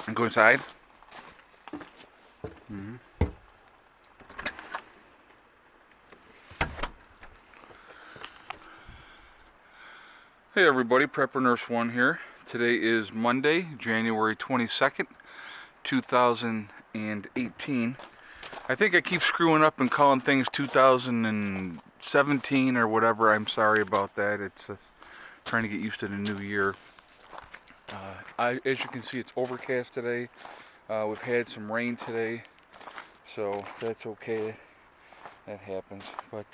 And go inside. Hey everybody, Prepper Nurse 1 here. Today is Monday, January 22nd, 2018. I think I keep screwing up and calling things 2017 or whatever. I'm sorry about that. It's trying to get used to the new year. As you can see, it's overcast today. We've had some rain today, so that's okay. That happens. But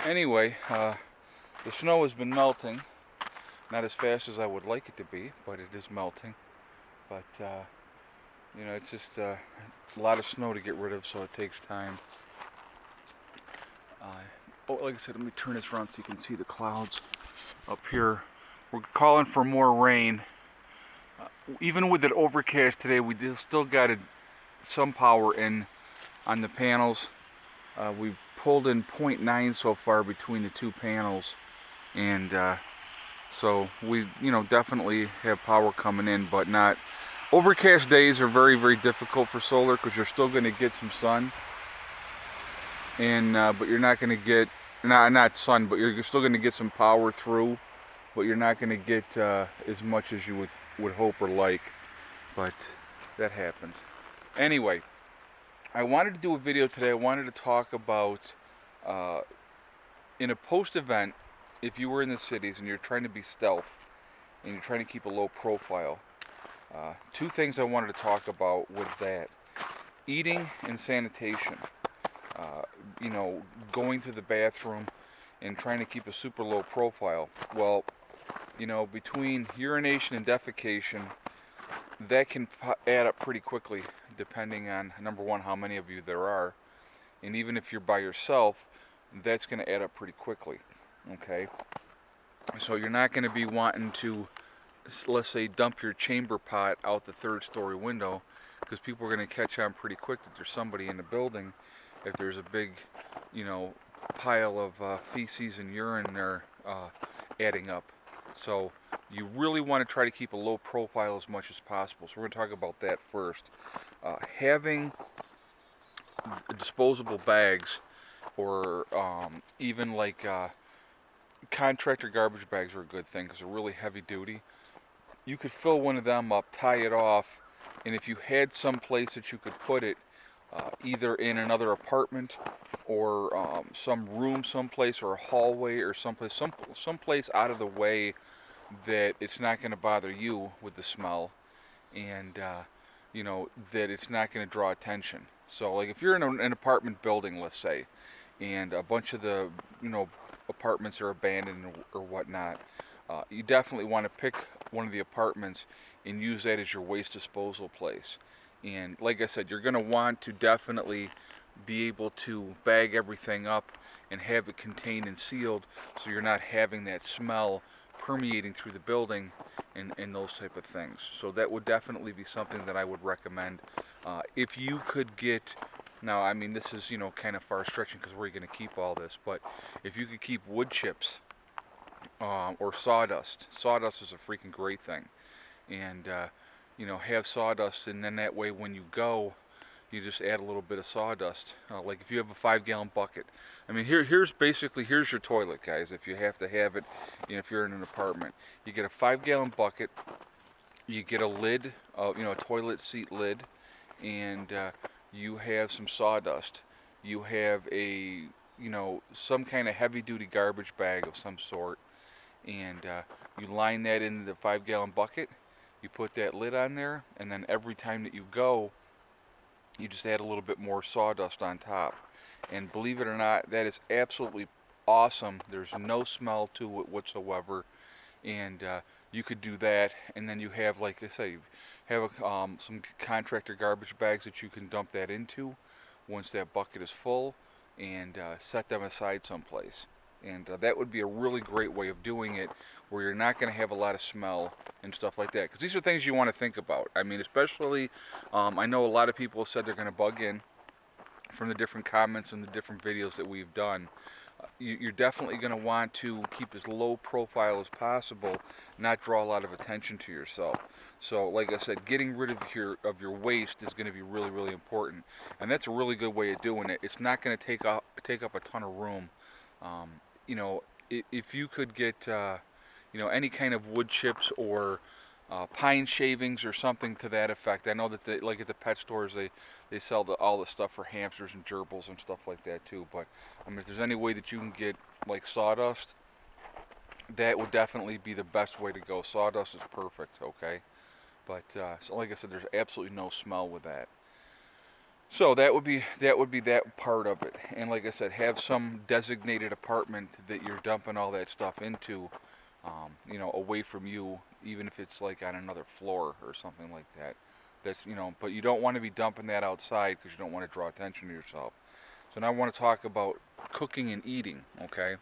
anyway, the snow has been melting. Not as fast as I would like it to be, but it is melting. But you know, it's just a lot of snow to get rid of, so it takes time. Like I said, let me turn this around so you can see the clouds up here. We're calling for more rain. Even with it overcast today, we still got some power in on the panels. We pulled in 0.9 so far between the two panels, and so we, definitely have power coming in, but not. Overcast days are very, very difficult for solar because you're still going to get some sun, and but you're not going to get not sun, but you're still going to get some power through, but you're not going to get as much as you would hope or like. But that happens. Anyway, I wanted to do a video today. I wanted to talk about in a post-event, if you were in the cities and you're trying to be stealth and you're trying to keep a low profile, two things I wanted to talk about with that: eating and sanitation. Going to the bathroom and trying to keep a super low profile. Well, between urination and defecation, that can add up pretty quickly, depending on, number one, how many of you there are, and even if you're by yourself, that's going to add up pretty quickly. Okay, so you're not going to be wanting to, let's say, dump your chamber pot out the third-story window, because people are going to catch on pretty quick that there's somebody in the building if there's a big, pile of feces and urine there adding up. So you really want to try to keep a low profile as much as possible. So we're going to talk about that first. Having disposable bags, or even like contractor garbage bags, are a good thing because they're really heavy duty. You could fill one of them up, tie it off, and if you had some place that you could put it, either in another apartment or some room someplace, or a hallway or someplace out of the way that it's not going to bother you with the smell, and that it's not going to draw attention. So like if you're in an apartment building, let's say, and a bunch of the apartments are abandoned or whatnot, you definitely want to pick one of the apartments and use that as your waste disposal place. And like I said, you're going to want to definitely be able to bag everything up and have it contained and sealed, so you're not having that smell permeating through the building and those type of things. So that would definitely be something that I would recommend. If you could get, now I mean this is kind of far stretching because where are you going to keep all this, but if you could keep wood chips or sawdust is a freaking great thing. And have sawdust, and then that way when you go, you just add a little bit of sawdust. Like if you have a 5-gallon bucket. I mean, here's your toilet, guys. If you have to have it, if you're in an apartment, you get a 5-gallon bucket. You get a lid, a toilet seat lid, and you have some sawdust. You have a some kind of heavy-duty garbage bag of some sort, and you line that into the 5-gallon bucket. You put that lid on there, and then every time that you go, you just add a little bit more sawdust on top. And believe it or not, that is absolutely awesome. There's no smell to it whatsoever. And you could do that, and then you have, like I say, have some contractor garbage bags that you can dump that into once that bucket is full, and set them aside someplace. And that would be a really great way of doing it, where you're not going to have a lot of smell and stuff like that. Because these are things you want to think about. I mean, especially, I know a lot of people have said they're going to bug in from the different comments and the different videos that we've done. You're definitely going to want to keep as low profile as possible, not draw a lot of attention to yourself. So, like I said, getting rid of your waste is going to be really, really important, and that's a really good way of doing it. It's not going to take up a ton of room. Um, you know, if you could get any kind of wood chips or pine shavings or something to that effect. I know that like at the pet stores, they sell all the stuff for hamsters and gerbils and stuff like that too. But I mean, if there's any way that you can get like sawdust, that would definitely be the best way to go. Sawdust is perfect, okay? But so like I said, there's absolutely no smell with that. So that would be that part of it. And like I said, have some designated apartment that you're dumping all that stuff into, away from you, even if it's like on another floor or something like that. But you don't want to be dumping that outside because you don't want to draw attention to yourself. So now I want to talk about cooking and eating, okay?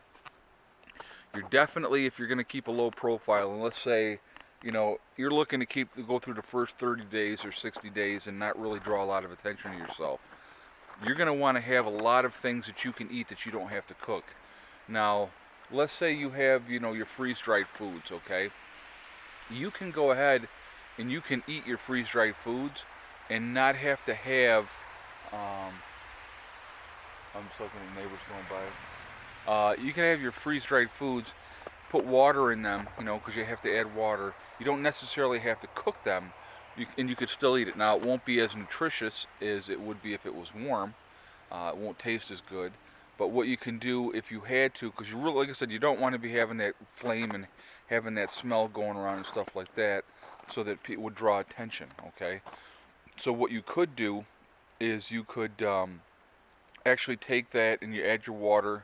You're definitely, if you're going to keep a low profile, and let's say, you're looking to go through the first 30 days or 60 days and not really draw a lot of attention to yourself, you're going to want to have a lot of things that you can eat that you don't have to cook. Now, let's say you have, your freeze-dried foods, okay? You can go ahead and you can eat your freeze-dried foods and not have to have, um, I'm just looking at neighbors going by. You can have your freeze-dried foods, put water in them, because you have to add water. You don't necessarily have to cook them, and you could still eat it. Now, it won't be as nutritious as it would be if it was warm. It won't taste as good. But what you can do if you had to, because you really, like I said, you don't want to be having that flame and having that smell going around and stuff like that, so that it would draw attention. Okay. So what you could do is you could actually take that and you add your water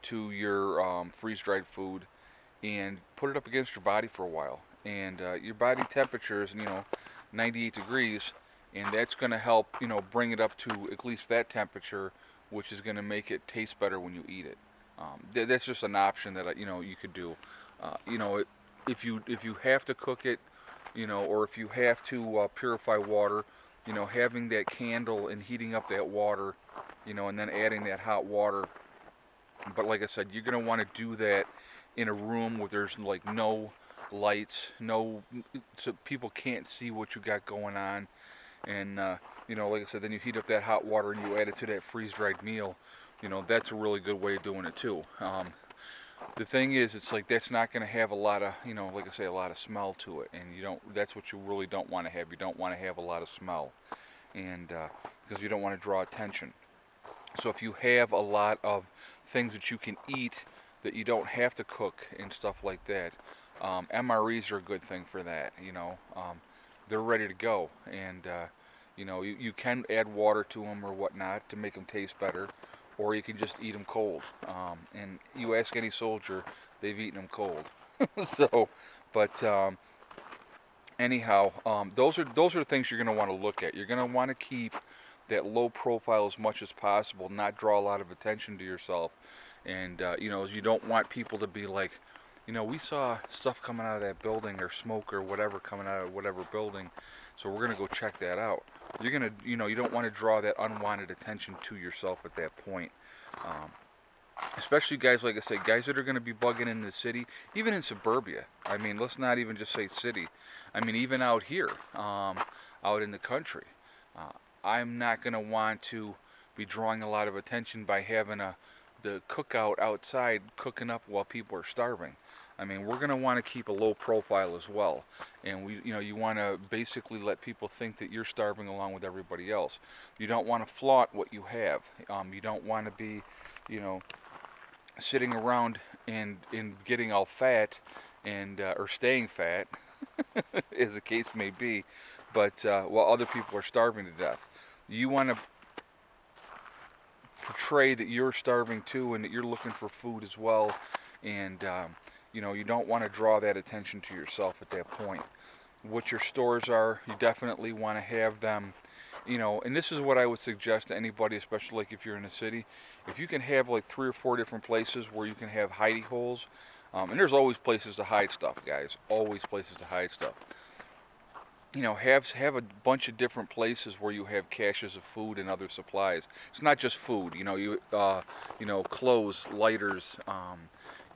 to your freeze-dried food and put it up against your body for a while. And your body temperature is, 98 degrees, and that's going to help, bring it up to at least that temperature, which is going to make it taste better when you eat it. That's just an option that you could do. If you have to cook it, or if you have to purify water, having that candle and heating up that water, and then adding that hot water. But like I said, you're going to want to do that in a room where there's like no lights, so people can't see what you got going on. And like I said, then you heat up that hot water and you add it to that freeze-dried meal. That's a really good way of doing it too. The thing is, it's like that's not going to have a lot of, like I say, a lot of smell to it, and you don't. That's what you really don't want to have. You don't want to have a lot of smell, and because you don't want to draw attention. So if you have a lot of things that you can eat that you don't have to cook and stuff like that, MREs are a good thing for that. They're ready to go, and you can add water to them or whatnot to make them taste better, or you can just eat them cold. And you ask any soldier, they've eaten them cold. So, but anyhow, those are the things you're going to want to look at. You're going to want to keep that low profile as much as possible, not draw a lot of attention to yourself, and you don't want people to be like, we saw stuff coming out of that building or smoke or whatever coming out of whatever building, so we're gonna go check that out. You're gonna, you don't want to draw that unwanted attention to yourself at that point. Um, Especially guys, like I say, guys that are going to be bugging in the city, even in suburbia. I mean, let's not even just say city. I mean, even out here, out in the country. Uh, I'm not going to want to be drawing a lot of attention by having the cookout outside cooking up while people are starving. I mean, we're going to want to keep a low profile as well. And you want to basically let people think that you're starving along with everybody else. You don't want to flaunt what you have. You don't want to be, you know, sitting around and getting all fat and or staying fat, as the case may be, but while other people are starving to death. You want to portray that you're starving too and that you're looking for food as well, and you don't want to draw that attention to yourself at that point. What your stores are, you definitely want to have them, and this is what I would suggest to anybody, especially like if you're in a city. If you can have like 3 or 4 different places where you can have hidey holes, and there's always places to hide stuff, guys, always places to hide stuff. you know, have a bunch of different places where you have caches of food and other supplies. It's not just food. You know, clothes, lighters,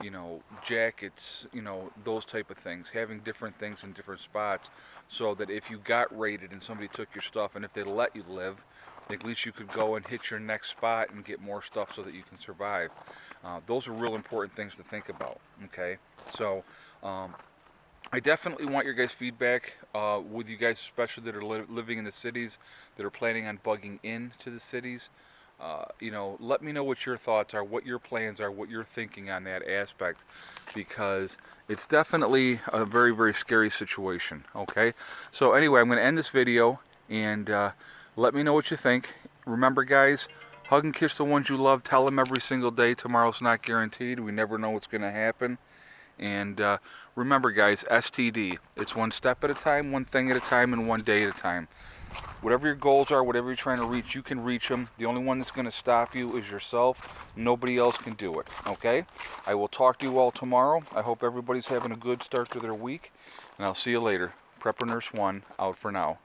you know, jackets, you know, those type of things. Having different things in different spots, so that if you got raided and somebody took your stuff, and if they let you live, at least you could go and hit your next spot and get more stuff so that you can survive. Those are real important things to think about. Okay, so. I definitely want your guys' feedback with you guys, especially that are living in the cities, that are planning on bugging into the cities. You know, let me know what your thoughts are, what your plans are, what you're thinking on that aspect, because it's definitely a very, very scary situation. Okay, so anyway, I'm going to end this video, and let me know what you think. Remember, guys, hug and kiss the ones you love. Tell them every single day. Tomorrow's not guaranteed. We never know what's going to happen. And remember, guys, STD. It's one step at a time, one thing at a time, and one day at a time. Whatever your goals are, whatever you're trying to reach, you can reach them. The only one that's going to stop you is yourself. Nobody else can do it. Okay? I will talk to you all tomorrow. I hope everybody's having a good start to their week. And I'll see you later. Prepper Nurse 1 out for now.